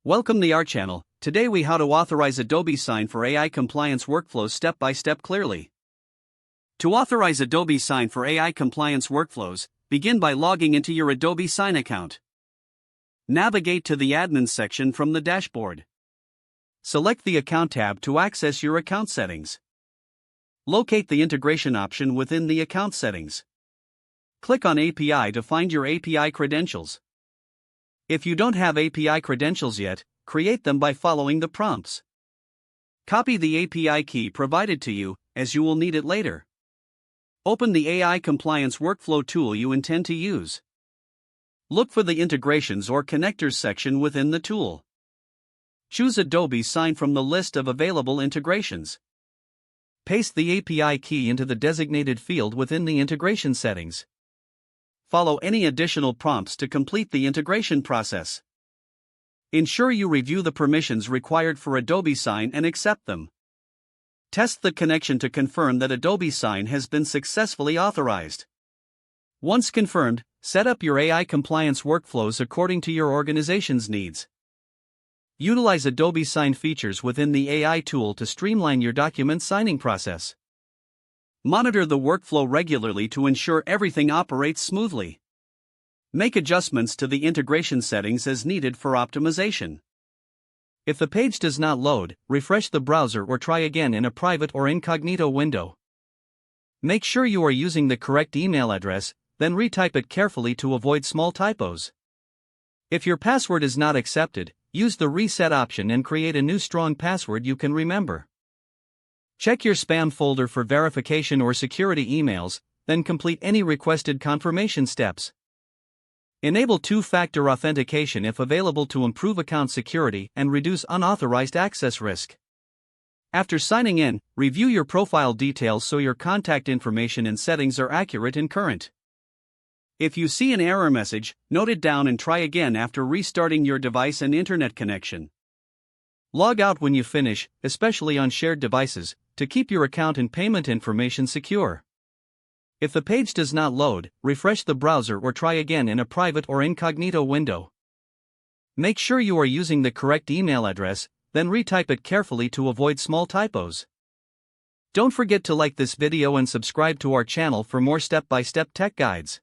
Welcome to our channel. Today we how to authorize Adobe Sign for AI compliance workflows step by step clearly. To authorize Adobe Sign for AI compliance workflows, begin by logging into your Adobe Sign account. Navigate to the admin section from the dashboard. Select the account tab to access your account settings. Locate the integration option within the account settings. Click on API to find your API credentials. If you don't have API credentials yet, create them by following the prompts. Copy the API key provided to you, as you will need it later. Open the AI compliance workflow tool you intend to use. Look for the integrations or connectors section within the tool. Choose Adobe Sign from the list of available integrations. Paste the API key into the designated field within the integration settings. Follow any additional prompts to complete the integration process. Ensure you review the permissions required for Adobe Sign and accept them. Test the connection to confirm that Adobe Sign has been successfully authorized. Once confirmed, set up your AI compliance workflows according to your organization's needs. Utilize Adobe Sign features within the AI tool to streamline your document signing process. Monitor the workflow regularly to ensure everything operates smoothly. Make adjustments to the integration settings as needed for optimization. If the page does not load, refresh the browser or try again in a private or incognito window. Make sure you are using the correct email address, then retype it carefully to avoid small typos. If your password is not accepted, use the reset option and create a new strong password you can remember. Check your spam folder for verification or security emails, then complete any requested confirmation steps. Enable two-factor authentication if available to improve account security and reduce unauthorized access risk. After signing in, review your profile details so your contact information and settings are accurate and current. If you see an error message, note it down and try again after restarting your device and internet connection. Log out when you finish, especially on shared devices, to keep your account and payment information secure. If the page does not load, refresh the browser or try again in a private or incognito window. Make sure you are using the correct email address, then retype it carefully to avoid small typos. Don't forget to like this video and subscribe to our channel for more step-by-step tech guides.